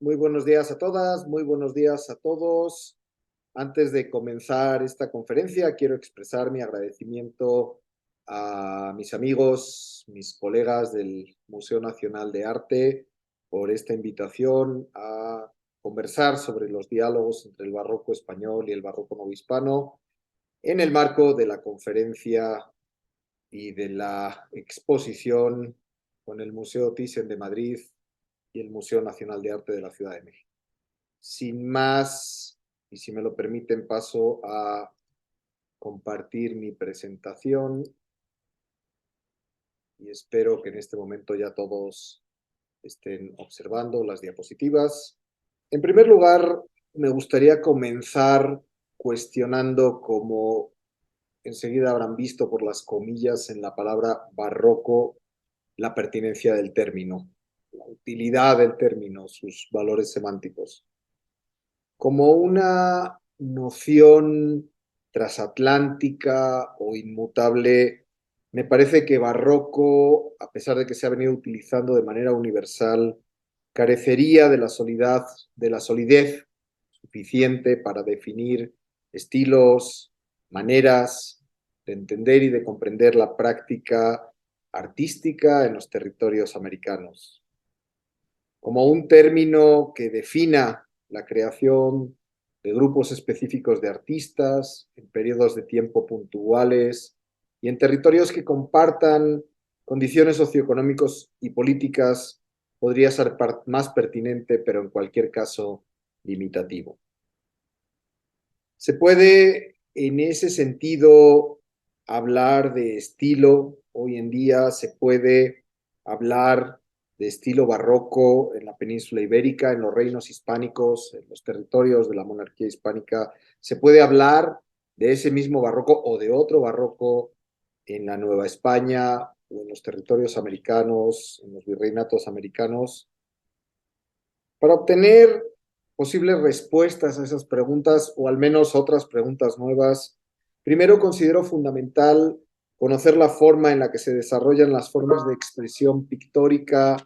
Muy buenos días a todas, muy buenos días a todos. Antes de comenzar esta conferencia, quiero expresar mi agradecimiento a mis amigos, mis colegas del Museo Nacional de Arte por esta invitación a conversar sobre los diálogos entre el barroco español y el barroco novohispano en el marco de la conferencia y de la exposición con el Museo Thyssen de Madrid y el Museo Nacional de Arte de la Ciudad de México. Sin más, y si me lo permiten, paso a compartir mi presentación y espero que en este momento ya todos estén observando las diapositivas. En primer lugar, me gustaría comenzar cuestionando, como enseguida habrán visto por las comillas en la palabra barroco, la pertinencia del término, la utilidad del término, sus valores semánticos. Como una noción transatlántica o inmutable, me parece que barroco, a pesar de que se ha venido utilizando de manera universal, carecería de la solidez suficiente para definir estilos, maneras de entender y de comprender la práctica artística en los territorios americanos. Como un término que defina la creación de grupos específicos de artistas en periodos de tiempo puntuales y en territorios que compartan condiciones socioeconómicas y políticas, podría ser más pertinente, pero en cualquier caso limitativo. Se puede, en ese sentido, hablar de estilo. Hoy en día se puede hablar de estilo barroco en la península ibérica, en los reinos hispánicos, en los territorios de la monarquía hispánica. Se puede hablar de ese mismo barroco o de otro barroco en la Nueva España o en los territorios americanos, en los virreinatos americanos. Para obtener posibles respuestas a esas preguntas o al menos otras preguntas nuevas, primero considero fundamental conocer la forma en la que se desarrollan las formas de expresión pictórica,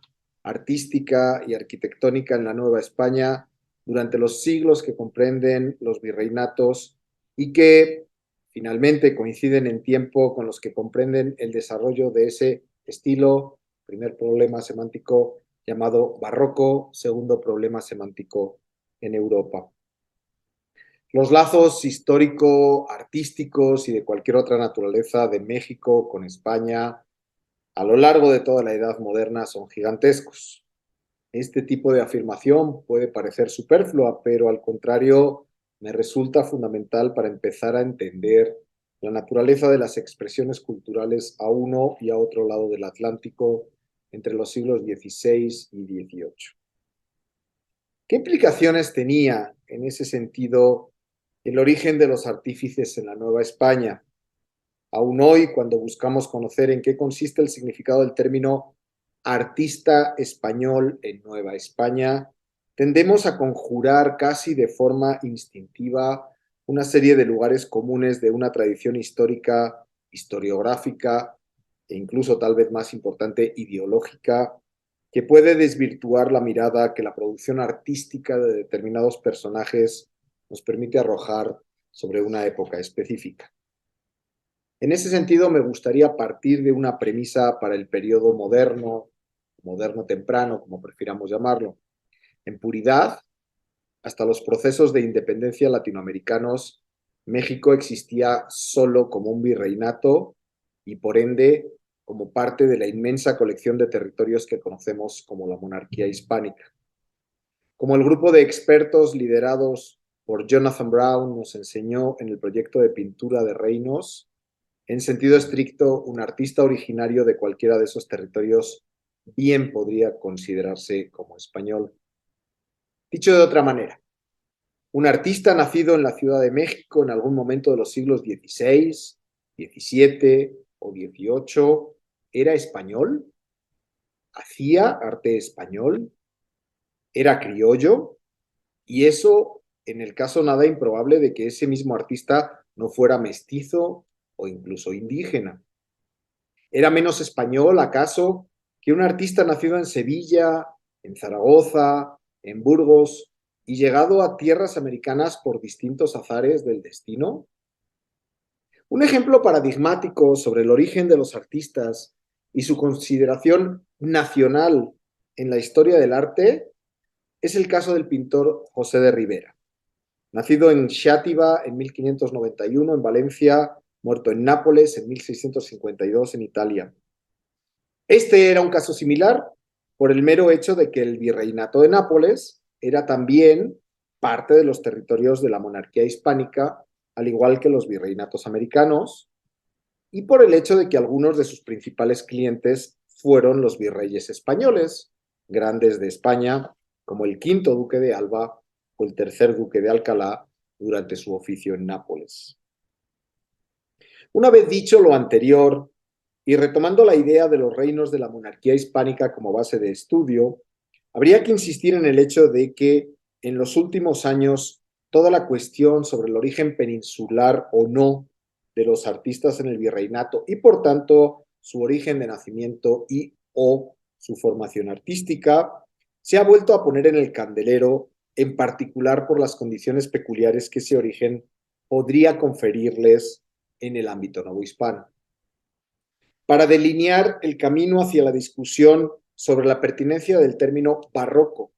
artística y arquitectónica en la Nueva España durante los siglos que comprenden los virreinatos y que finalmente coinciden en tiempo con los que comprenden el desarrollo de ese estilo, primer problema semántico, llamado barroco, segundo problema semántico en Europa. Los lazos histórico-artísticos y de cualquier otra naturaleza de México con España a lo largo de toda la Edad Moderna son gigantescos. Este tipo de afirmación puede parecer superflua, pero al contrario me resulta fundamental para empezar a entender la naturaleza de las expresiones culturales a uno y a otro lado del Atlántico entre los siglos XVI y XVIII. ¿Qué implicaciones tenía en ese sentido el origen de los artífices en la Nueva España? Aún hoy, cuando buscamos conocer en qué consiste el significado del término artista español en Nueva España, tendemos a conjurar casi de forma instintiva una serie de lugares comunes de una tradición histórica, historiográfica e incluso tal vez más importante, ideológica, que puede desvirtuar la mirada que la producción artística de determinados personajes nos permite arrojar sobre una época específica. En ese sentido, me gustaría partir de una premisa para el periodo moderno, moderno temprano, como prefiramos llamarlo. En puridad, hasta los procesos de independencia latinoamericanos, México existía solo como un virreinato y por ende como parte de la inmensa colección de territorios que conocemos como la monarquía hispánica. Como el grupo de expertos liderados por Jonathan Brown nos enseñó en el proyecto de pintura de reinos, en sentido estricto, un artista originario de cualquiera de esos territorios bien podría considerarse como español. Dicho de otra manera, un artista nacido en la Ciudad de México en algún momento de los siglos XVI, XVII o XVIII, ¿era español? ¿Hacía arte español? ¿Era criollo? Y eso en el caso nada improbable de que ese mismo artista no fuera mestizo o incluso indígena. ¿Era menos español, acaso, que un artista nacido en Sevilla, en Zaragoza en Burgos y llegado a tierras americanas por distintos azares del destino? Un ejemplo paradigmático sobre el origen de los artistas y su consideración nacional en la historia del arte es el caso del pintor José de Rivera. Nacido en Xàtiva en 1591 en Valencia, muerto en Nápoles en 1652 en Italia. Este era un caso similar por el mero hecho de que el virreinato de Nápoles era también parte de los territorios de la monarquía hispánica, al igual que los virreinatos americanos, y por el hecho de que algunos de sus principales clientes fueron los virreyes españoles, grandes de España, como el quinto duque de Alba o el tercer duque de Alcalá durante su oficio en Nápoles. Una vez dicho lo anterior, y retomando la idea de los reinos de la monarquía hispánica como base de estudio, habría que insistir en el hecho de que en los últimos años toda la cuestión sobre el origen peninsular o no de los artistas en el virreinato y por tanto su origen de nacimiento y o su formación artística se ha vuelto a poner en el candelero, en particular por las condiciones peculiares que ese origen podría conferirles en el ámbito novohispano. Para delinear el camino hacia la discusión sobre la pertinencia del término barroco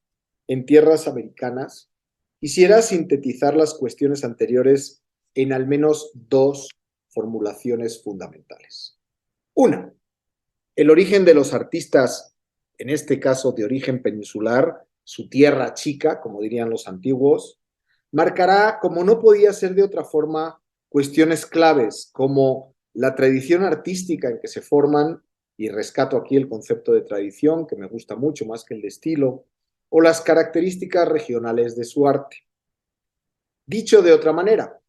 en tierras americanas, quisiera sintetizar las cuestiones anteriores en al menos dos formulaciones fundamentales. Una, el origen de los artistas, en este caso de origen peninsular, su tierra chica, como dirían los antiguos, marcará, como no podía ser de otra forma, cuestiones claves como la tradición artística en que se forman, y rescato aquí el concepto de tradición, que me gusta mucho más que el de estilo, o las características regionales de su arte. Dicho de otra manera,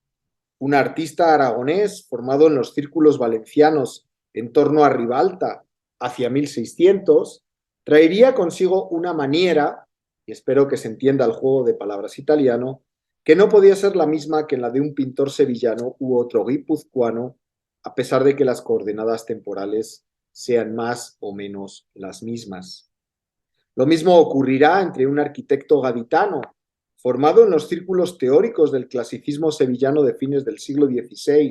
un artista aragonés formado en los círculos valencianos en torno a Ribalta hacia 1600, traería consigo una maniera, y espero que se entienda el juego de palabras italiano, que no podía ser la misma que la de un pintor sevillano u otro guipuzcoano, a pesar de que las coordenadas temporales sean más o menos las mismas. Lo mismo ocurrirá entre un arquitecto gaditano, formado en los círculos teóricos del clasicismo sevillano de fines del siglo XVI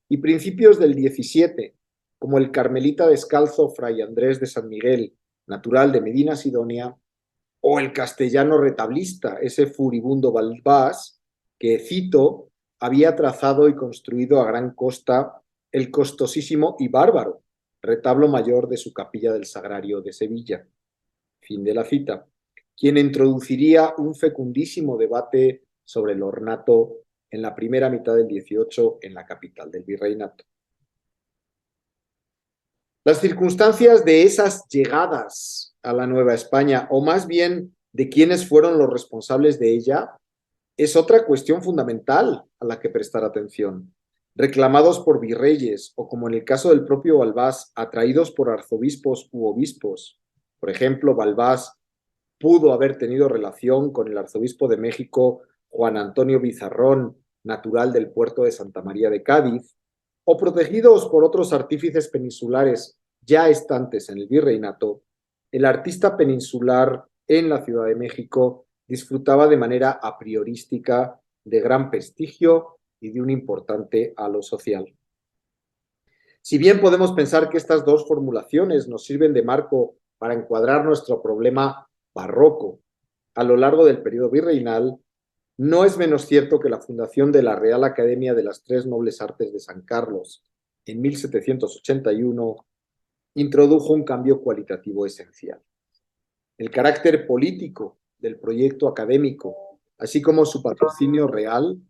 y principios del XVII, como el carmelita descalzo Fray Andrés de San Miguel, natural de Medina Sidonia, o el castellano retablista, ese furibundo Balbás, que, cito, había trazado y construido a gran costa el costosísimo y bárbaro retablo mayor de su capilla del Sagrario de Sevilla. Fin de la cita. Quien introduciría un fecundísimo debate sobre el ornato en la primera mitad del XVIII en la capital del virreinato. Las circunstancias de esas llegadas a la Nueva España, o más bien de quiénes fueron los responsables de ella, es otra cuestión fundamental a la que prestar atención. Reclamados por virreyes o, como en el caso del propio Balbás, atraídos por arzobispos u obispos. Por ejemplo, Balbás pudo haber tenido relación con el arzobispo de México, Juan Antonio Bizarrón, natural del puerto de Santa María de Cádiz, o protegidos por otros artífices peninsulares ya estantes en el virreinato, el artista peninsular en la Ciudad de México disfrutaba de manera a priorística de gran prestigio y de un importante halo social. Si bien podemos pensar que estas dos formulaciones nos sirven de marco para encuadrar nuestro problema barroco a lo largo del periodo virreinal, no es menos cierto que la fundación de la Real Academia de las Tres Nobles Artes de San Carlos en 1781 introdujo un cambio cualitativo esencial. El carácter político del proyecto académico, así como su patrocinio real,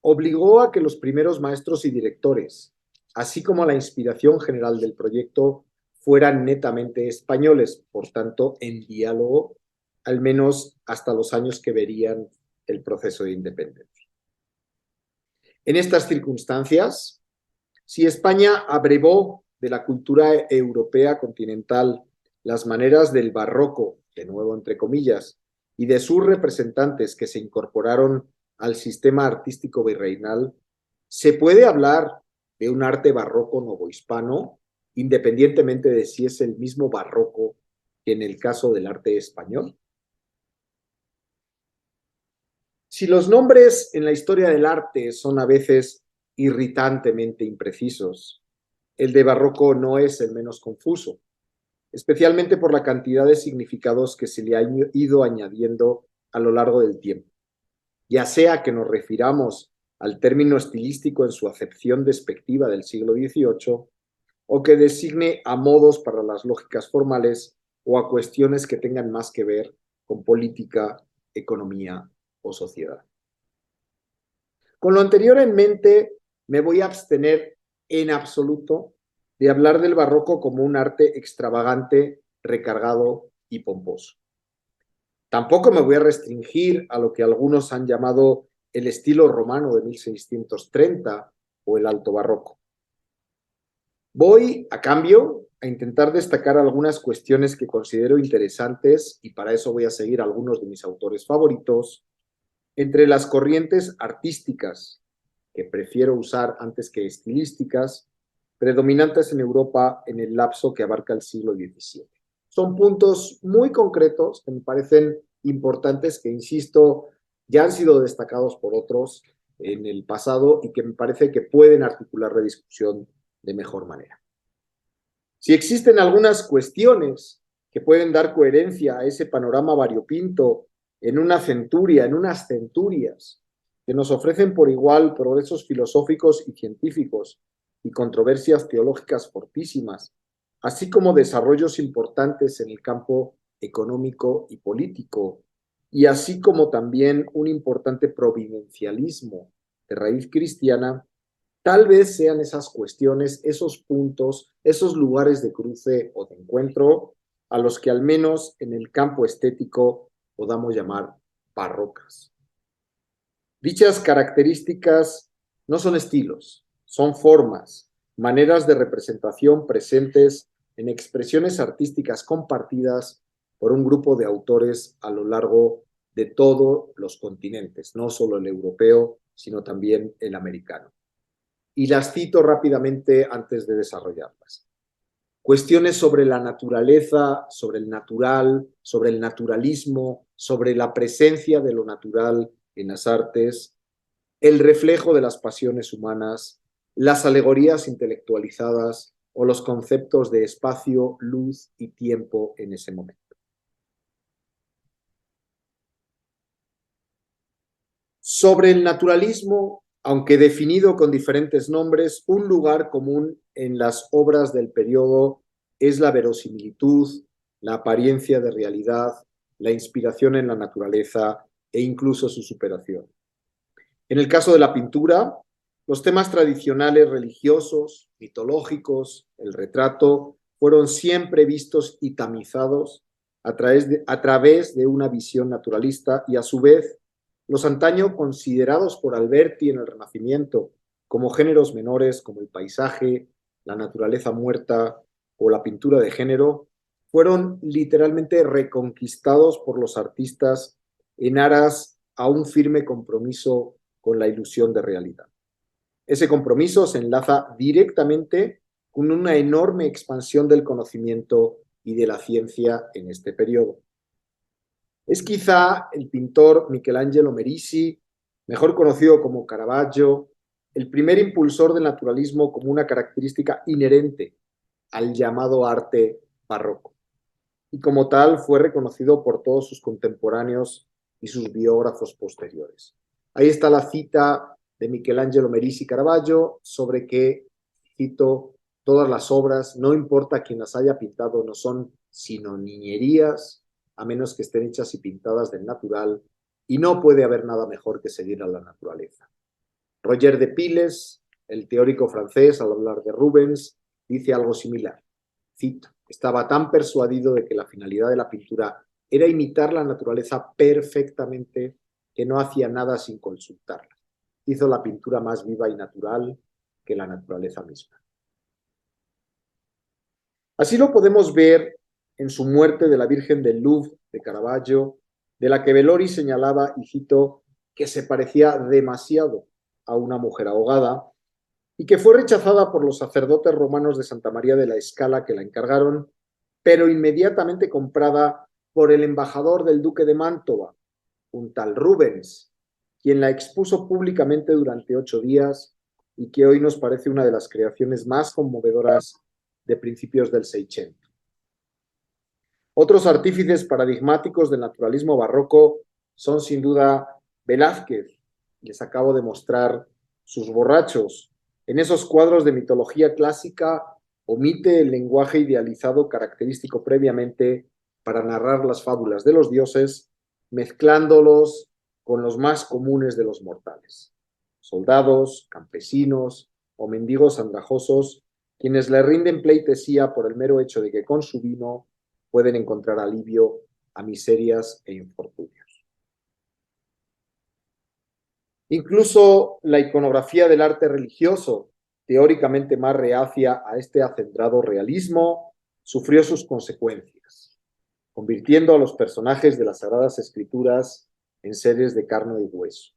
obligó a que los primeros maestros y directores, así como la inspiración general del proyecto, fueran netamente españoles, por tanto, en diálogo, al menos hasta los años que verían el proceso de independencia. En estas circunstancias, si España abrevó de la cultura europea continental las maneras del barroco, de nuevo entre comillas, y de sus representantes que se incorporaron al sistema artístico virreinal, ¿se puede hablar de un arte barroco novohispano, independientemente de si es el mismo barroco que en el caso del arte español? Si los nombres en la historia del arte son a veces irritantemente imprecisos, el de barroco no es el menos confuso, especialmente por la cantidad de significados que se le ha ido añadiendo a lo largo del tiempo, ya sea que nos refiramos al término estilístico en su acepción despectiva del siglo XVIII o que designe a modos para las lógicas formales o a cuestiones que tengan más que ver con política, economía o sociedad. Con lo anterior en mente, me voy a abstener en absoluto de hablar del barroco como un arte extravagante, recargado y pomposo. Tampoco me voy a restringir a lo que algunos han llamado el estilo romano de 1630 o el alto barroco. Voy, a cambio, a intentar destacar algunas cuestiones que considero interesantes y para eso voy a seguir a algunos de mis autores favoritos entre las corrientes artísticas, que prefiero usar antes que estilísticas, predominantes en Europa en el lapso que abarca el siglo XVII. Son puntos muy concretos que me parecen importantes, que, insisto, ya han sido destacados por otros en el pasado y que me parece que pueden articular la discusión de mejor manera. Si existen algunas cuestiones que pueden dar coherencia a ese panorama variopinto en una centuria, en unas centurias, que nos ofrecen por igual progresos filosóficos y científicos y controversias teológicas fortísimas, así como desarrollos importantes en el campo económico y político, y así como también un importante providencialismo de raíz cristiana, tal vez sean esas cuestiones, esos puntos, esos lugares de cruce o de encuentro a los que al menos en el campo estético podamos llamar barrocas. Dichas características no son estilos, son formas, maneras de representación presentes en expresiones artísticas compartidas por un grupo de autores a lo largo de todos los continentes, no solo el europeo, sino también el americano. Y las cito rápidamente antes de desarrollarlas. Cuestiones sobre la naturaleza, sobre el natural, sobre el naturalismo, sobre la presencia de lo natural en las artes, el reflejo de las pasiones humanas, las alegorías intelectualizadas o los conceptos de espacio, luz y tiempo en ese momento. Sobre el naturalismo, aunque definido con diferentes nombres, un lugar común en las obras del periodo es la verosimilitud, la apariencia de realidad, la inspiración en la naturaleza e incluso su superación. En el caso de la pintura, los temas tradicionales religiosos, mitológicos, el retrato, fueron siempre vistos y tamizados a través de una visión naturalista y a su vez los antaño considerados por Alberti en el Renacimiento como géneros menores como el paisaje, la naturaleza muerta o la pintura de género, fueron literalmente reconquistados por los artistas en aras a un firme compromiso con la ilusión de realidad. Ese compromiso se enlaza directamente con una enorme expansión del conocimiento y de la ciencia en este periodo. Es quizá el pintor Michelangelo Merisi, mejor conocido como Caravaggio, el primer impulsor del naturalismo como una característica inherente al llamado arte barroco. Y como tal fue reconocido por todos sus contemporáneos y sus biógrafos posteriores. Ahí está la cita de Michelangelo Merisi Caravaggio sobre que, cito, todas las obras, no importa quién las haya pintado, no son sino niñerías, a menos que estén hechas y pintadas del natural, y no puede haber nada mejor que seguir a la naturaleza. Roger de Piles, el teórico francés, al hablar de Rubens, dice algo similar. Cito, estaba tan persuadido de que la finalidad de la pintura era imitar la naturaleza perfectamente que no hacía nada sin consultarla. Hizo la pintura más viva y natural que la naturaleza misma. Así lo podemos ver en su muerte de la Virgen del Louvre de Caravaggio, de la que Bellori señalaba, y cito, que se parecía demasiado a una mujer ahogada, y que fue rechazada por los sacerdotes romanos de Santa María de la Scala que la encargaron, pero inmediatamente comprada por el embajador del duque de Mantova, un tal Rubens, quien la expuso públicamente durante 8 días y que hoy nos parece una de las creaciones más conmovedoras de principios del Seicento. Otros artífices paradigmáticos del naturalismo barroco son sin duda Velázquez. Les acabo de mostrar sus borrachos. En esos cuadros de mitología clásica omite el lenguaje idealizado característico previamente para narrar las fábulas de los dioses, mezclándolos con los más comunes de los mortales. Soldados, campesinos o mendigos andrajosos, quienes le rinden pleitesía por el mero hecho de que con su vino pueden encontrar alivio a miserias e infortunios. Incluso la iconografía del arte religioso, teóricamente más reacia a este acendrado realismo, sufrió sus consecuencias, convirtiendo a los personajes de las Sagradas Escrituras en seres de carne y hueso.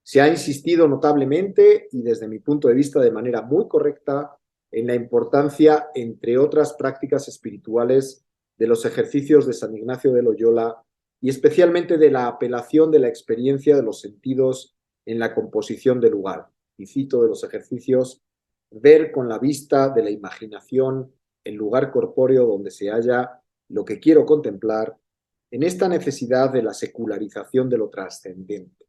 Se ha insistido notablemente, y desde mi punto de vista de manera muy correcta, en la importancia, entre otras prácticas espirituales, de los ejercicios de San Ignacio de Loyola y especialmente de la apelación de la experiencia de los sentidos en la composición del lugar. Y cito de los ejercicios: ver con la vista de la imaginación el lugar corpóreo donde se halla lo que quiero contemplar, en esta necesidad de la secularización de lo trascendente.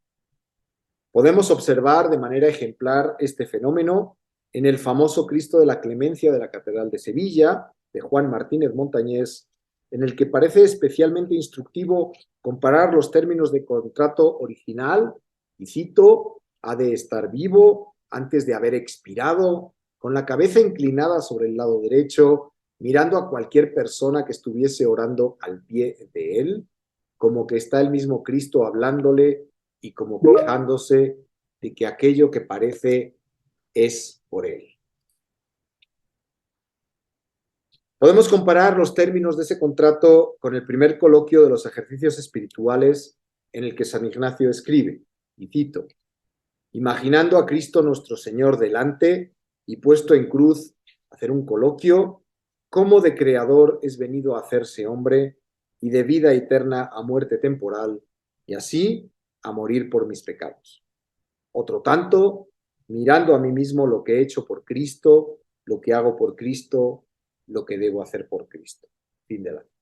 Podemos observar de manera ejemplar este fenómeno en el famoso Cristo de la Clemencia de la Catedral de Sevilla, de Juan Martínez Montañés, en el que parece especialmente instructivo comparar los términos de contrato original, y cito: ha de estar vivo antes de haber expirado, con la cabeza inclinada sobre el lado derecho, mirando a cualquier persona que estuviese orando al pie de él, como que está el mismo Cristo hablándole y como quejándose de que aquello que parece es por él. Podemos comparar los términos de ese contrato con el primer coloquio de los ejercicios espirituales en el que San Ignacio escribe, y cito: imaginando a Cristo nuestro Señor delante y puesto en cruz, hacer un coloquio, cómo de creador es venido a hacerse hombre y de vida eterna a muerte temporal, y así a morir por mis pecados. Otro tanto, mirando a mí mismo lo que he hecho por Cristo, lo que hago por Cristo, lo que debo hacer por Cristo. Fin de la cita.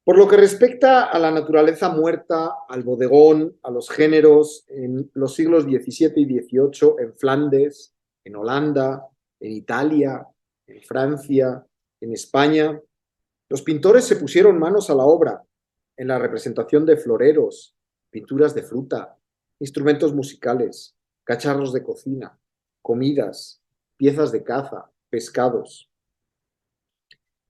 Por lo que respecta a la naturaleza muerta, al bodegón, a los géneros, en los siglos XVII y XVIII, en Flandes, en Holanda, en Italia, en Francia, en España, los pintores se pusieron manos a la obra en la representación de floreros, pinturas de fruta, instrumentos musicales, cacharros de cocina, comidas, piezas de caza, pescados.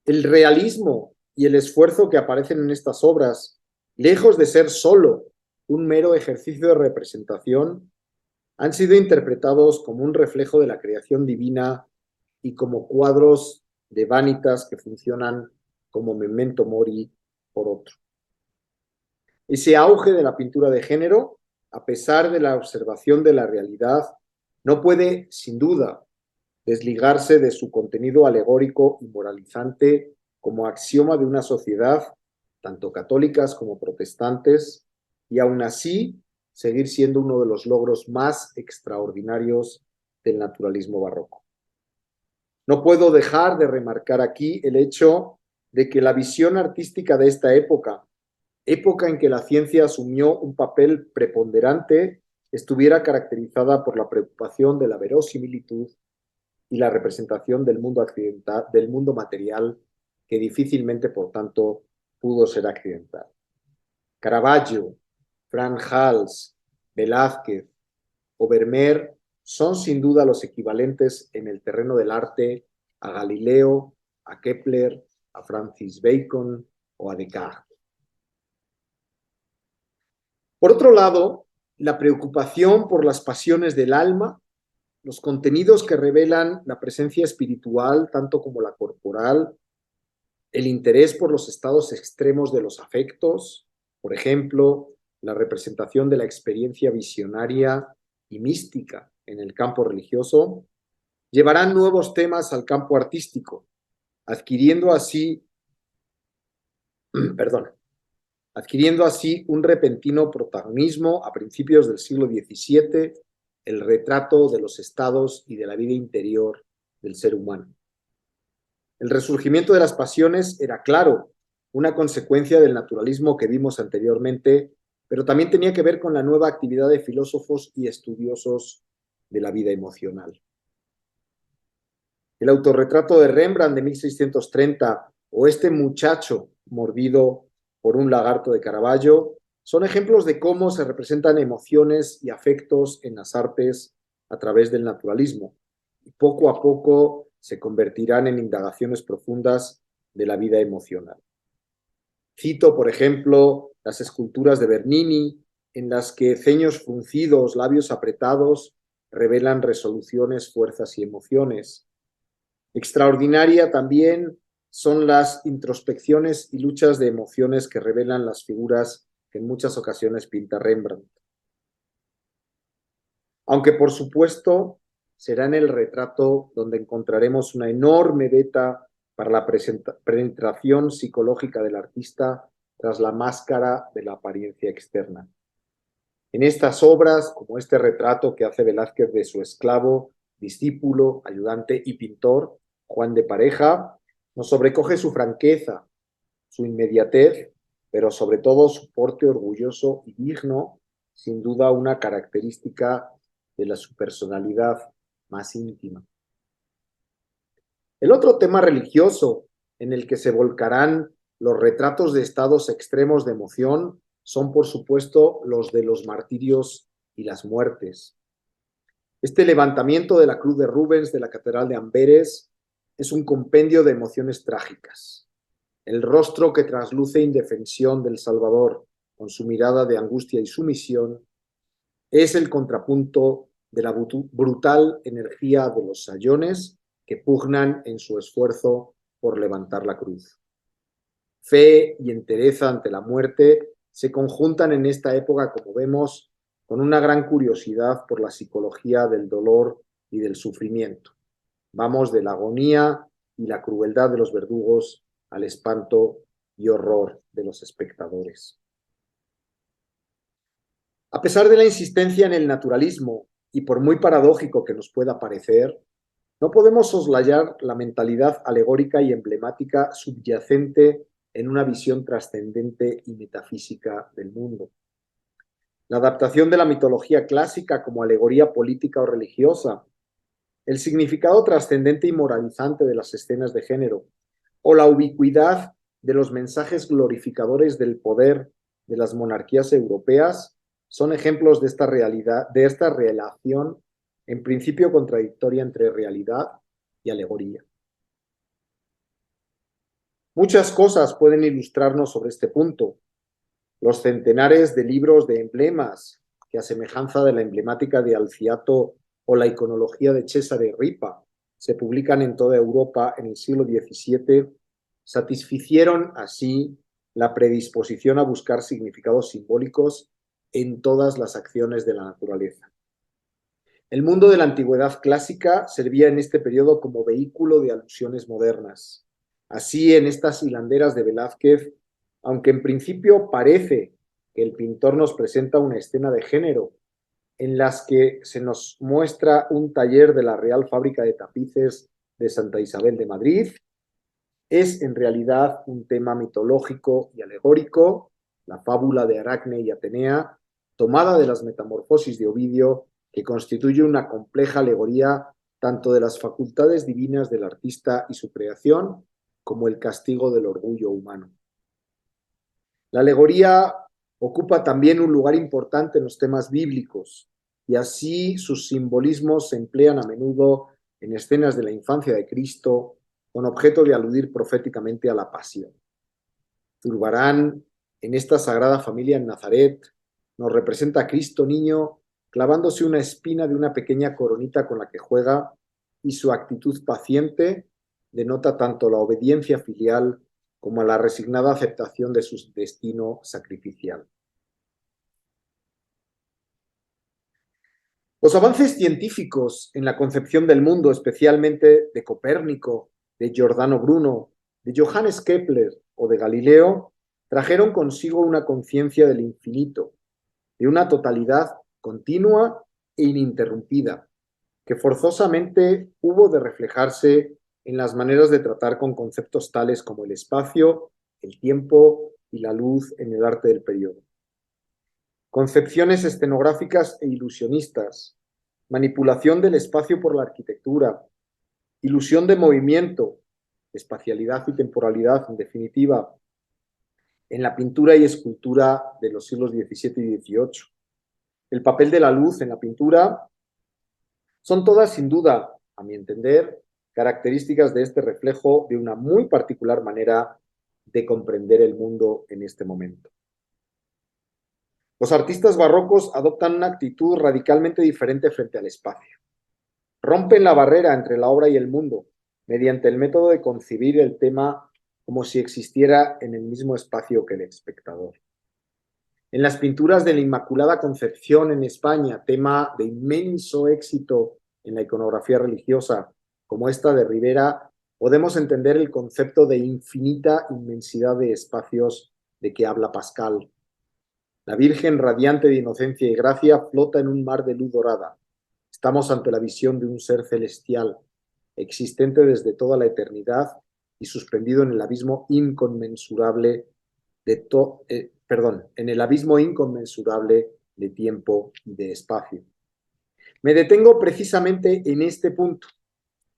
El realismo y el esfuerzo que aparecen en estas obras, lejos de ser solo un mero ejercicio de representación, han sido interpretados como un reflejo de la creación divina y como cuadros de vanitas que funcionan como memento mori por otro. Ese auge de la pintura de género, a pesar de la observación de la realidad, no puede, sin duda, desligarse de su contenido alegórico y moralizante como axioma de una sociedad, tanto católicas como protestantes, y aún así seguir siendo uno de los logros más extraordinarios del naturalismo barroco. No puedo dejar de remarcar aquí el hecho de que la visión artística de esta época en que la ciencia asumió un papel preponderante, estuviera caracterizada por la preocupación de la verosimilitud y la representación del mundo accidental, del mundo material, que difícilmente, por tanto, pudo ser accidental. Caravaggio, Frans Hals, Velázquez o Vermeer son sin duda los equivalentes en el terreno del arte a Galileo, a Kepler, a Francis Bacon o a Descartes. Por otro lado, la preocupación por las pasiones del alma, los contenidos que revelan la presencia espiritual tanto como la corporal, el interés por los estados extremos de los afectos, por ejemplo, la representación de la experiencia visionaria y mística en el campo religioso, llevarán nuevos temas al campo artístico, adquiriendo así perdón, adquiriendo así un repentino protagonismo a principios del siglo XVII, el retrato de los estados y de la vida interior del ser humano. El resurgimiento de las pasiones era, claro, una consecuencia del naturalismo que vimos anteriormente, pero también tenía que ver con la nueva actividad de filósofos y estudiosos de la vida emocional. El autorretrato de Rembrandt de 1630 o este muchacho mordido por un lagarto de Caravaggio son ejemplos de cómo se representan emociones y afectos en las artes a través del naturalismo. Y poco a poco se convertirán en indagaciones profundas de la vida emocional. Cito, por ejemplo, las esculturas de Bernini, en las que ceños fruncidos, labios apretados, revelan resoluciones, fuerzas y emociones. Extraordinaria también son las introspecciones y luchas de emociones que revelan las figuras que en muchas ocasiones pinta Rembrandt. Aunque por supuesto será en el retrato donde encontraremos una enorme beta para la penetración psicológica del artista tras la máscara de la apariencia externa. En estas obras, como este retrato que hace Velázquez de su esclavo, discípulo, ayudante y pintor, Juan de Pareja, nos sobrecoge su franqueza, su inmediatez, pero sobre todo su porte orgulloso y digno, sin duda una característica de su personalidad más íntima. El otro tema religioso en el que se volcarán los retratos de estados extremos de emoción son, por supuesto, los de los martirios y las muertes. Este levantamiento de la cruz de Rubens de la Catedral de Amberes es un compendio de emociones trágicas. El rostro que trasluce indefensión del Salvador con su mirada de angustia y sumisión es el contrapunto de la brutal energía de los sayones que pugnan en su esfuerzo por levantar la cruz. Fe y entereza ante la muerte se conjuntan en esta época, como vemos, con una gran curiosidad por la psicología del dolor y del sufrimiento. Vamos de la agonía y la crueldad de los verdugos al espanto y horror de los espectadores. A pesar de la insistencia en el naturalismo, y por muy paradójico que nos pueda parecer, no podemos soslayar la mentalidad alegórica y emblemática subyacente en una visión trascendente y metafísica del mundo. La adaptación de la mitología clásica como alegoría política o religiosa, el significado trascendente y moralizante de las escenas de género, o la ubicuidad de los mensajes glorificadores del poder de las monarquías europeas, son ejemplos de esta realidad, de esta relación en principio contradictoria entre realidad y alegoría. Muchas cosas pueden ilustrarnos sobre este punto. Los centenares de libros de emblemas, que a semejanza de la emblemática de Alciato o la iconología de Cesare Ripa, se publican en toda Europa en el siglo XVII, satisficieron así la predisposición a buscar significados simbólicos en todas las acciones de la naturaleza. El mundo de la antigüedad clásica servía en este periodo como vehículo de alusiones modernas. Así, en estas hilanderas de Velázquez, aunque en principio parece que el pintor nos presenta una escena de género en las que se nos muestra un taller de la Real Fábrica de Tapices de Santa Isabel de Madrid, es en realidad un tema mitológico y alegórico, la fábula de Aracne y Atenea, tomada de las Metamorfosis de Ovidio, que constituye una compleja alegoría tanto de las facultades divinas del artista y su creación, como el castigo del orgullo humano. La alegoría ocupa también un lugar importante en los temas bíblicos, y así sus simbolismos se emplean a menudo en escenas de la infancia de Cristo, con objeto de aludir proféticamente a la pasión. Zurbarán, en esta sagrada familia en Nazaret, nos representa a Cristo niño clavándose una espina de una pequeña coronita con la que juega, y su actitud paciente denota tanto la obediencia filial como la resignada aceptación de su destino sacrificial. Los avances científicos en la concepción del mundo, especialmente de Copérnico, de Giordano Bruno, de Johannes Kepler o de Galileo, trajeron consigo una conciencia del infinito, de una totalidad continua e ininterrumpida, que forzosamente hubo de reflejarse en las maneras de tratar con conceptos tales como el espacio, el tiempo y la luz en el arte del periodo. Concepciones escenográficas e ilusionistas, manipulación del espacio por la arquitectura, ilusión de movimiento, espacialidad y temporalidad, en definitiva, en la pintura y escultura de los siglos XVII y XVIII. El papel de la luz en la pintura son todas, sin duda, a mi entender, características de este reflejo de una muy particular manera de comprender el mundo en este momento. Los artistas barrocos adoptan una actitud radicalmente diferente frente al espacio. Rompen la barrera entre la obra y el mundo mediante el método de concebir el tema como si existiera en el mismo espacio que el espectador. En las pinturas de la Inmaculada Concepción en España, tema de inmenso éxito en la iconografía religiosa, como esta de Rivera, podemos entender el concepto de infinita inmensidad de espacios de que habla Pascal. La Virgen, radiante de inocencia y gracia, flota en un mar de luz dorada. Estamos ante la visión de un ser celestial, existente desde toda la eternidad y suspendido en el abismo inconmensurable en el abismo inconmensurable de tiempo y de espacio. Me detengo precisamente en este punto,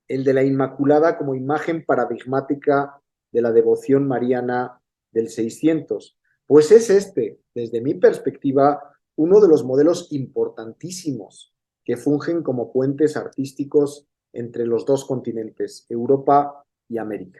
el de la Inmaculada como imagen paradigmática de la devoción mariana del 600, pues es este, desde mi perspectiva, uno de los modelos importantísimos que fungen como puentes artísticos entre los dos continentes, Europa y América.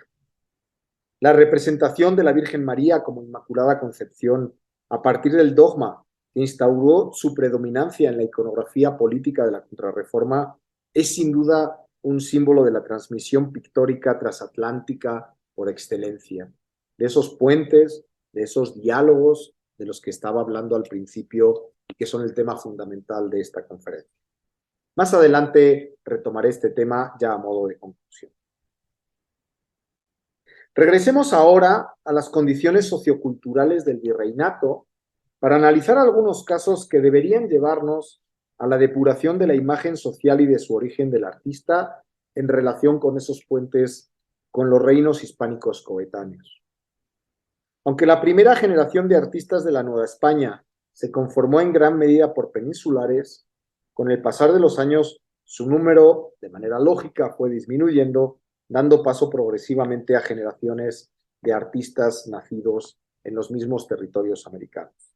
La representación de la Virgen María como Inmaculada Concepción a partir del dogma que instauró su predominancia en la iconografía política de la Contrarreforma es sin duda un símbolo de la transmisión pictórica transatlántica por excelencia, de esos puentes, de esos diálogos de los que estaba hablando al principio y que son el tema fundamental de esta conferencia. Más adelante retomaré este tema ya a modo de conclusión. Regresemos ahora a las condiciones socioculturales del virreinato para analizar algunos casos que deberían llevarnos a la depuración de la imagen social y de su origen del artista en relación con esos puentes con los reinos hispánicos coetáneos. Aunque la primera generación de artistas de la Nueva España se conformó en gran medida por peninsulares, con el pasar de los años su número, de manera lógica, fue disminuyendo, dando paso progresivamente a generaciones de artistas nacidos en los mismos territorios americanos.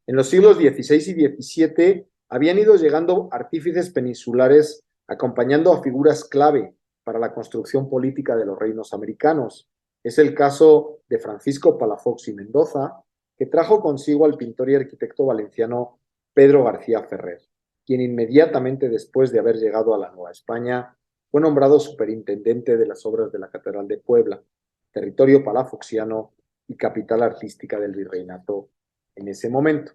En los siglos XVI y XVII habían ido llegando artífices peninsulares acompañando a figuras clave para la construcción política de los reinos americanos. Es el caso de Francisco Palafox y Mendoza, que trajo consigo al pintor y arquitecto valenciano Pedro García Ferrer, quien inmediatamente después de haber llegado a la Nueva España fue nombrado superintendente de las obras de la Catedral de Puebla, territorio palafoxiano y capital artística del virreinato en ese momento.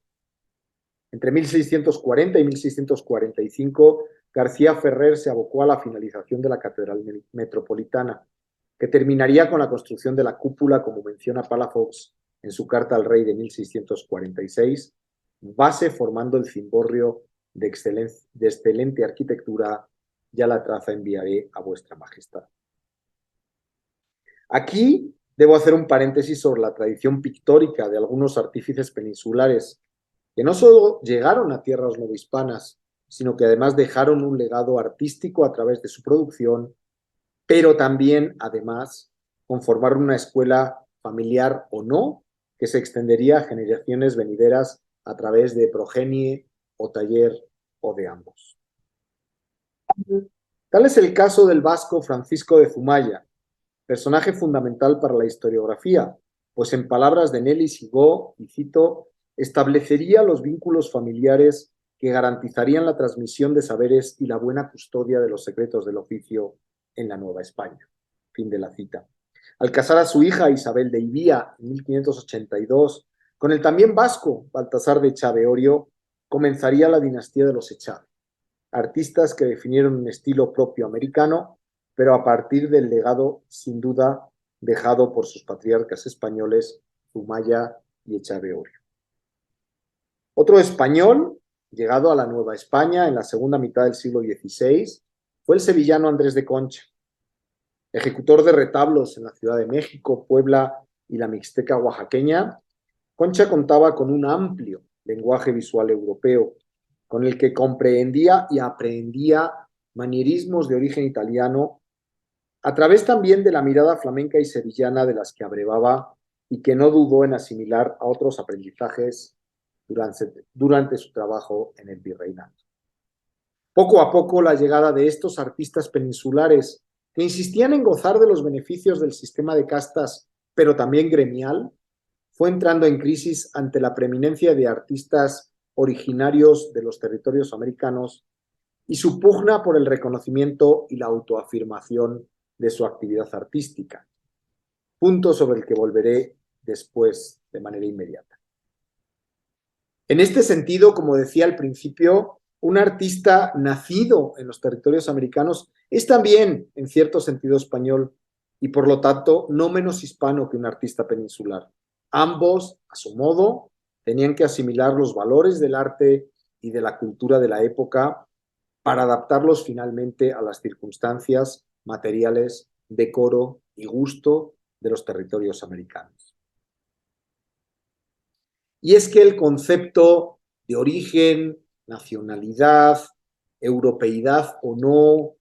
Entre 1640 y 1645, García Ferrer se abocó a la finalización de la Catedral Metropolitana, que terminaría con la construcción de la cúpula, como menciona Palafox en su carta al rey de 1646, base formando el cimborrio de excelente arquitectura. Ya la traza enviaré a vuestra majestad. Aquí debo hacer un paréntesis sobre la tradición pictórica de algunos artífices peninsulares que no solo llegaron a tierras novohispanas, sino que además dejaron un legado artístico a través de su producción, pero también, además, conformaron una escuela familiar o no, que se extendería a generaciones venideras a través de progenie o taller o de ambos. Tal es el caso del vasco Francisco de Zumaya, personaje fundamental para la historiografía, pues en palabras de Nelly Sigó, y cito, establecería los vínculos familiares que garantizarían la transmisión de saberes y la buena custodia de los secretos del oficio en la Nueva España. Fin de la cita. Al casar a su hija Isabel de Ibía en 1582 con el también vasco Baltasar de Echaveorio, comenzaría la dinastía de los Echave, artistas que definieron un estilo propio americano, pero a partir del legado, sin duda, dejado por sus patriarcas españoles, Zumaya y Echaveorio. Otro español, llegado a la Nueva España en la segunda mitad del siglo XVI, fue el sevillano Andrés de Concha, ejecutor de retablos en la Ciudad de México, Puebla y la Mixteca oaxaqueña. Concha contaba con un amplio lenguaje visual europeo, con el que comprendía y aprehendía manierismos de origen italiano, a través también de la mirada flamenca y sevillana de las que abrevaba y que no dudó en asimilar a otros aprendizajes durante su trabajo en el virreinato. Poco a poco, la llegada de estos artistas peninsulares, que insistían en gozar de los beneficios del sistema de castas, pero también gremial, fue entrando en crisis ante la preeminencia de artistas originarios de los territorios americanos y su pugna por el reconocimiento y la autoafirmación de su actividad artística, punto sobre el que volveré después de manera inmediata. En este sentido, como decía al principio, un artista nacido en los territorios americanos es también, en cierto sentido, español y, por lo tanto, no menos hispano que un artista peninsular. Ambos, a su modo, tenían que asimilar los valores del arte y de la cultura de la época para adaptarlos finalmente a las circunstancias materiales, decoro y gusto de los territorios americanos. Y es que el concepto de origen, nacionalidad, europeidad o no,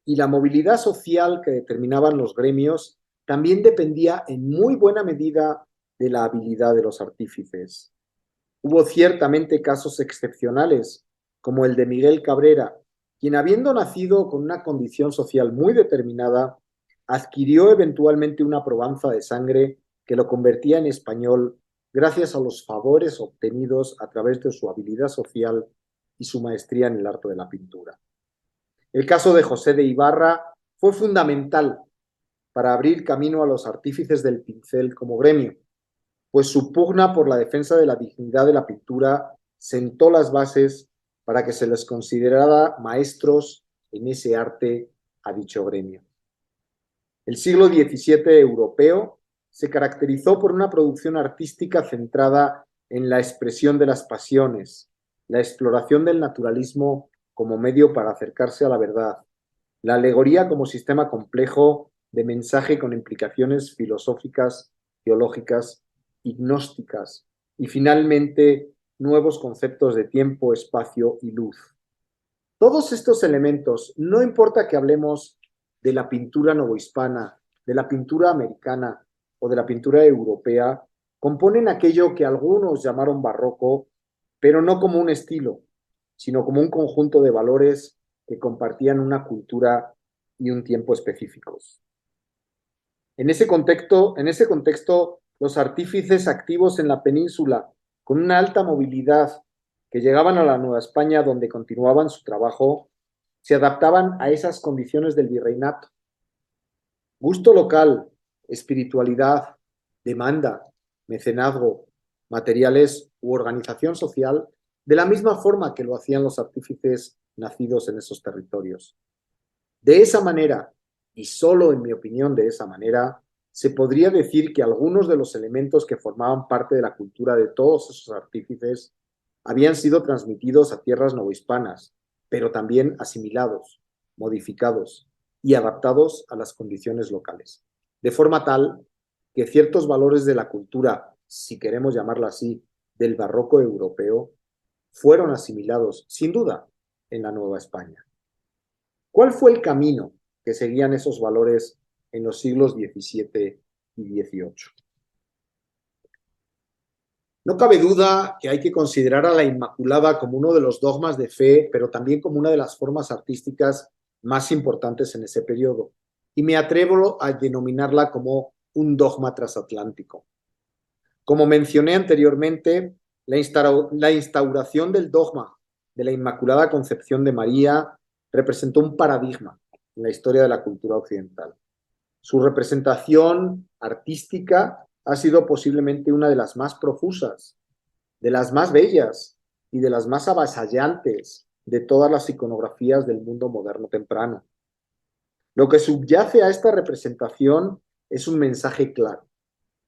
y la movilidad social que determinaban los gremios también dependía en muy buena medida de la habilidad de los artífices. Hubo ciertamente casos excepcionales, como el de Miguel Cabrera, quien, habiendo nacido con una condición social muy determinada, adquirió eventualmente una probanza de sangre que lo convertía en español gracias a los favores obtenidos a través de su habilidad social y su maestría en el arte de la pintura. El caso de José de Ibarra fue fundamental para abrir camino a los artífices del pincel como gremio, pues su pugna por la defensa de la dignidad de la pintura sentó las bases para que se les considerara maestros en ese arte a dicho gremio. El siglo XVII europeo se caracterizó por una producción artística centrada en la expresión de las pasiones, la exploración del naturalismo como medio para acercarse a la verdad, la alegoría como sistema complejo de mensaje con implicaciones filosóficas, teológicas y gnósticas, y finalmente nuevos conceptos de tiempo, espacio y luz. Todos estos elementos, no importa que hablemos de la pintura novohispana, de la pintura americana o de la pintura europea, componen aquello que algunos llamaron barroco, pero no como un estilo, sino como un conjunto de valores que compartían una cultura y un tiempo específicos. En ese contexto, los artífices activos en la península, con una alta movilidad, que llegaban a la Nueva España donde continuaban su trabajo, se adaptaban a esas condiciones del virreinato. Gusto local, espiritualidad, demanda, mecenazgo, materiales u organización social, de la misma forma que lo hacían los artífices nacidos en esos territorios. De esa manera, y solo en mi opinión de esa manera, se podría decir que algunos de los elementos que formaban parte de la cultura de todos esos artífices habían sido transmitidos a tierras novohispanas, pero también asimilados, modificados y adaptados a las condiciones locales, de forma tal que ciertos valores de la cultura, si queremos llamarla así, del barroco europeo, fueron asimilados, sin duda, en la Nueva España. ¿Cuál fue el camino que seguían esos valores en los siglos XVII y XVIII? No cabe duda que hay que considerar a la Inmaculada como uno de los dogmas de fe, pero también como una de las formas artísticas más importantes en ese periodo, y me atrevo a denominarla como un dogma transatlántico. Como mencioné anteriormente, la instauración del dogma de la Inmaculada Concepción de María representó un paradigma en la historia de la cultura occidental. Su representación artística ha sido posiblemente una de las más profusas, de las más bellas y de las más avasallantes de todas las iconografías del mundo moderno temprano. Lo que subyace a esta representación es un mensaje claro.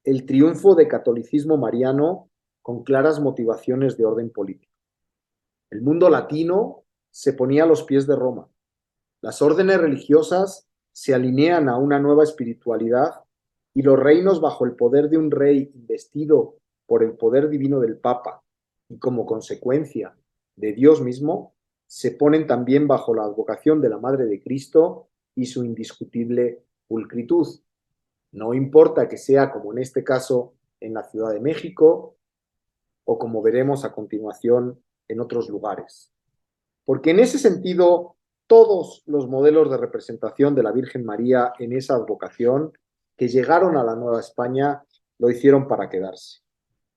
el triunfo de catolicismo mariano con claras motivaciones de orden político. El mundo latino se ponía a los pies de Roma. Las órdenes religiosas se alinean a una nueva espiritualidad y los reinos bajo el poder de un rey investido por el poder divino del Papa y como consecuencia de Dios mismo, se ponen también bajo la advocación de la Madre de Cristo y su indiscutible pulcritud. No importa que sea, como en este caso, en la Ciudad de México o como veremos a continuación en otros lugares. Porque en ese sentido, todos los modelos de representación de la Virgen María en esa advocación que llegaron a la Nueva España lo hicieron para quedarse.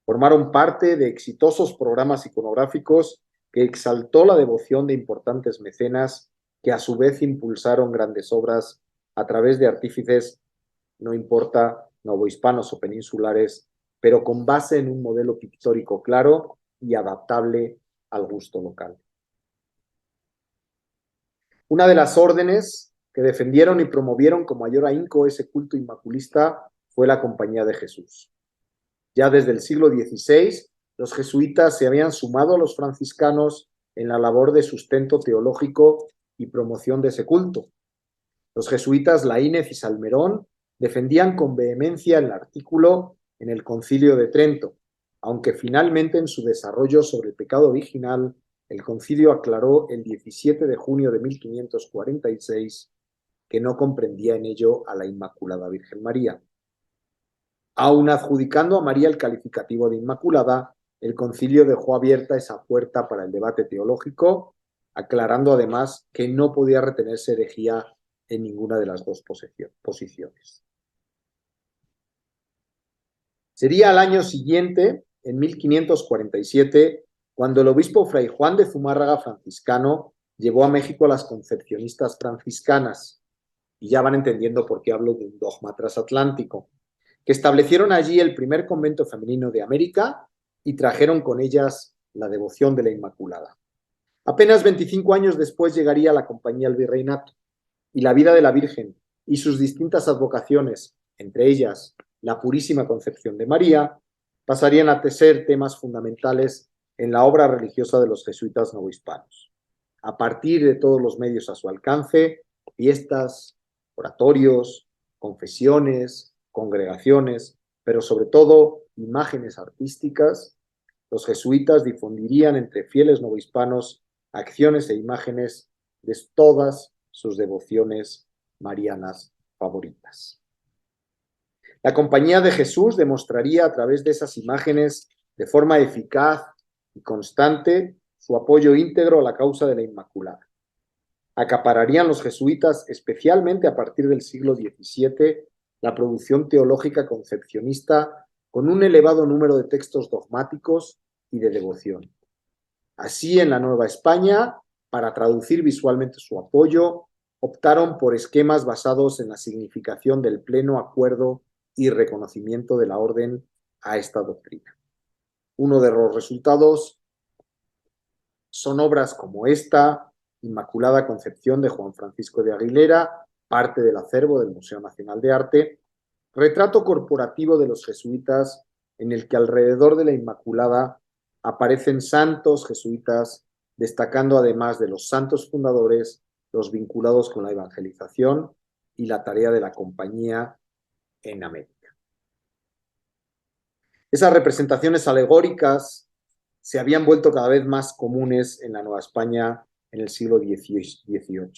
Formaron parte de exitosos programas iconográficos que exaltó la devoción de importantes mecenas que a su vez impulsaron grandes obras a través de artífices, no importa, novohispanos o peninsulares, pero con base en un modelo pictórico claro y adaptable al gusto local. Una de las órdenes que defendieron y promovieron con mayor ahínco ese culto inmaculista fue la Compañía de Jesús. Ya desde el siglo XVI, los jesuitas se habían sumado a los franciscanos en la labor de sustento teológico y promoción de ese culto. Los jesuitas Laínez y Salmerón defendían con vehemencia el artículo en el Concilio de Trento, aunque finalmente en su desarrollo sobre el pecado original, el concilio aclaró el 17 de junio de 1546 que no comprendía en ello a la Inmaculada Virgen María. Aun adjudicando a María el calificativo de Inmaculada, el concilio dejó abierta esa puerta para el debate teológico, aclarando además que no podía retenerse herejía en ninguna de las dos posiciones. Sería al año siguiente, en 1547, cuando el obispo Fray Juan de Zumárraga, franciscano, llevó a México a las concepcionistas franciscanas, y ya van entendiendo por qué hablo de un dogma transatlántico, que establecieron allí el primer convento femenino de América y trajeron con ellas la devoción de la Inmaculada. Apenas 25 años después llegaría la Compañía al Virreinato, y la vida de la Virgen y sus distintas advocaciones, entre ellas la Purísima Concepción de María, pasarían a ser temas fundamentales en la obra religiosa de los jesuitas novohispanos. A partir de todos los medios a su alcance, fiestas, oratorios, confesiones, congregaciones, pero sobre todo imágenes artísticas, los jesuitas difundirían entre fieles novohispanos acciones e imágenes de todas sus devociones marianas favoritas. La Compañía de Jesús demostraría a través de esas imágenes de forma eficaz y constante su apoyo íntegro a la causa de la Inmaculada. Acapararían los jesuitas, especialmente a partir del siglo XVII, la producción teológica concepcionista con un elevado número de textos dogmáticos y de devoción. Así, en la Nueva España, para traducir visualmente su apoyo, optaron por esquemas basados en la significación del pleno acuerdo y reconocimiento de la orden a esta doctrina. Uno de los resultados son obras como esta, Inmaculada Concepción de Juan Francisco de Aguilera, parte del acervo del Museo Nacional de Arte, retrato corporativo de los jesuitas en el que alrededor de la Inmaculada aparecen santos jesuitas, destacando además de los santos fundadores, los vinculados con la evangelización y la tarea de la compañía en América. Esas representaciones alegóricas se habían vuelto cada vez más comunes en la Nueva España en el siglo XVIII.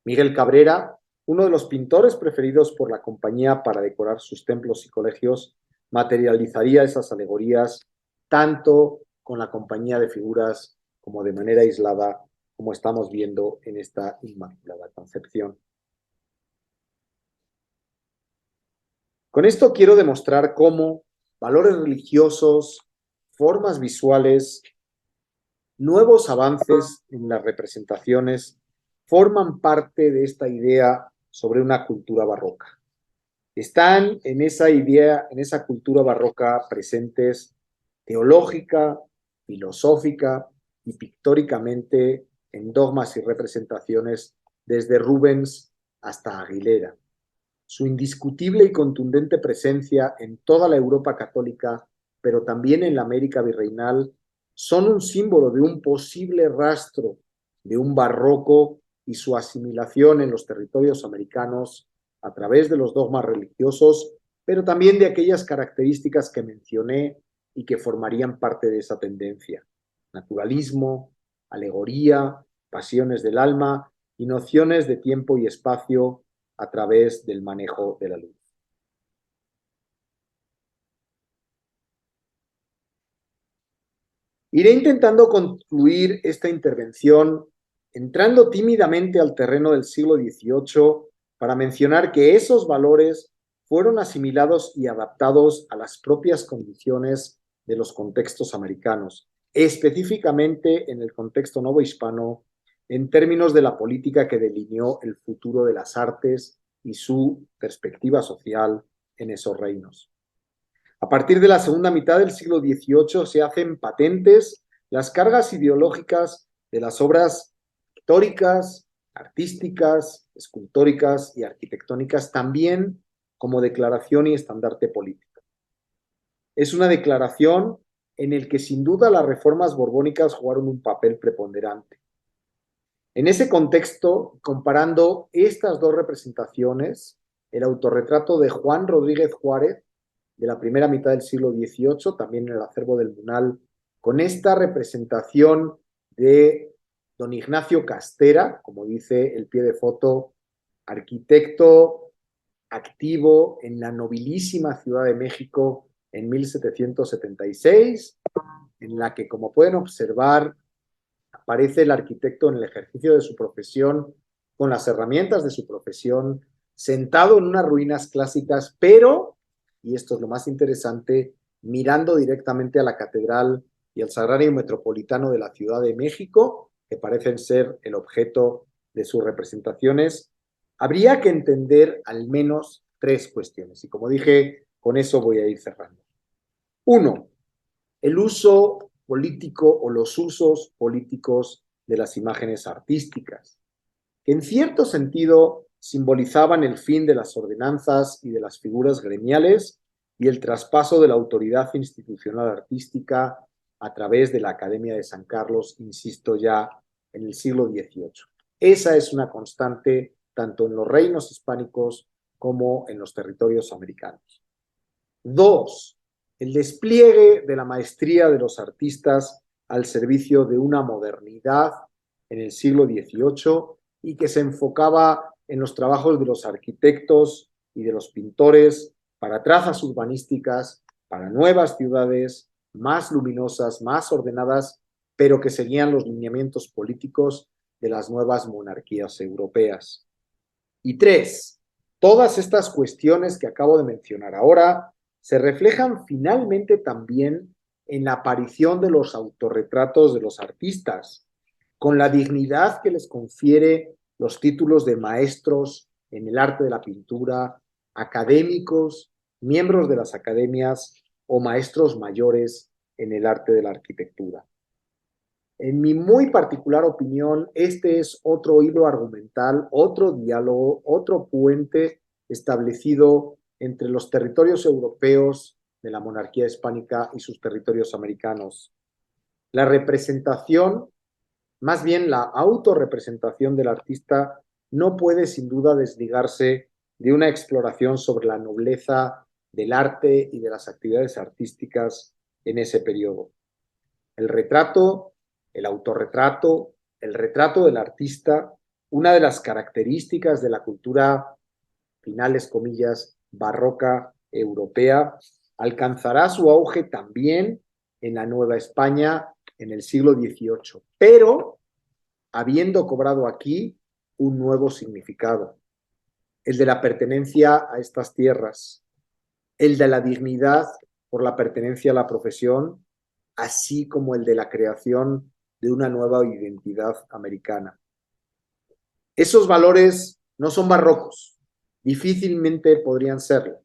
Miguel Cabrera, uno de los pintores preferidos por la compañía para decorar sus templos y colegios, materializaría esas alegorías tanto con la compañía de figuras como de manera aislada, como estamos viendo en esta Inmaculada Concepción. Con esto quiero demostrar cómo valores religiosos, formas visuales, nuevos avances en las representaciones forman parte de esta idea sobre una cultura barroca. Están en esa idea, en esa cultura barroca presentes teológica, filosófica y pictóricamente en dogmas y representaciones desde Rubens hasta Aguilera. su indiscutible y contundente presencia en toda la Europa católica, pero también en la América virreinal, son un símbolo de un posible rastro de un barroco y su asimilación en los territorios americanos a través de los dogmas religiosos, pero también de aquellas características que mencioné y que formarían parte de esa tendencia: naturalismo, alegoría, pasiones del alma y nociones de tiempo y espacio a través del manejo de la luz. Iré intentando concluir esta intervención entrando tímidamente al terreno del siglo XVIII para mencionar que esos valores fueron asimilados y adaptados a las propias condiciones de los contextos americanos, específicamente en el contexto novohispano, en términos de la política que delineó el futuro de las artes y su perspectiva social en esos reinos. A partir de la segunda mitad del siglo XVIII se hacen patentes las cargas ideológicas de las obras pictóricas, artísticas, escultóricas y arquitectónicas, también como declaración y estandarte político. Es una declaración en el que sin duda las reformas borbónicas jugaron un papel preponderante. En ese contexto, comparando estas dos representaciones, el autorretrato de Juan Rodríguez Juárez, de la primera mitad del siglo XVIII, también en el acervo del Munal, con esta representación de don Ignacio Castera, como dice el pie de foto, arquitecto activo en la nobilísima Ciudad de México en 1776, en la que, como pueden observar, aparece el arquitecto en el ejercicio de su profesión, con las herramientas de su profesión, sentado en unas ruinas clásicas, pero, y esto es lo más interesante, mirando directamente a la catedral y al Sagrario Metropolitano de la Ciudad de México, que parecen ser el objeto de sus representaciones. Habría que entender al menos tres cuestiones, y como dije, con eso voy a ir cerrando. Uno, el uso político o los usos políticos de las imágenes artísticas, que en cierto sentido simbolizaban el fin de las ordenanzas y de las figuras gremiales y el traspaso de la autoridad institucional artística a través de la Academia de San Carlos, insisto, ya en el siglo XVIII. Esa es una constante tanto en los reinos hispánicos como en los territorios americanos. Dos, el despliegue de la maestría de los artistas al servicio de una modernidad en el siglo XVIII y que se enfocaba en los trabajos de los arquitectos y de los pintores para trazas urbanísticas, para nuevas ciudades más luminosas, más ordenadas, pero que seguían los lineamientos políticos de las nuevas monarquías europeas. Y tres, todas estas cuestiones que acabo de mencionar ahora se reflejan finalmente también en la aparición de los autorretratos de los artistas, con la dignidad que les confiere los títulos de maestros en el arte de la pintura, académicos, miembros de las academias o maestros mayores en el arte de la arquitectura. En mi muy particular opinión, este es otro hilo argumental, otro diálogo, otro puente establecido entre los territorios europeos de la monarquía hispánica y sus territorios americanos. La representación, más bien la autorrepresentación del artista, no puede sin duda desligarse de una exploración sobre la nobleza del arte y de las actividades artísticas en ese periodo. El retrato, el autorretrato, el retrato del artista, una de las características de la cultura, finales comillas, barroca europea, alcanzará su auge también en la Nueva España en el siglo XVIII, pero habiendo cobrado aquí un nuevo significado, el de la pertenencia a estas tierras, el de la dignidad por la pertenencia a la profesión, así como el de la creación de una nueva identidad americana. Esos valores no son barrocos, difícilmente podrían serlo.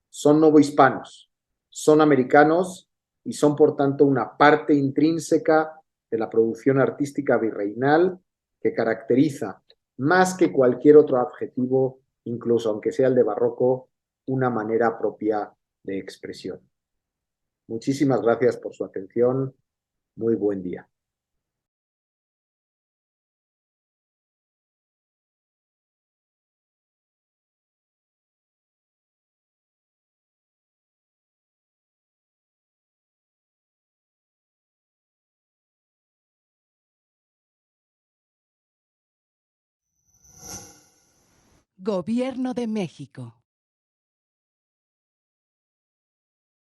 Son novohispanos, son americanos y son por tanto una parte intrínseca de la producción artística virreinal que caracteriza más que cualquier otro adjetivo incluso aunque sea el de barroco, una manera propia de expresión. Muchísimas gracias por su atención. Muy buen día. Gobierno de México.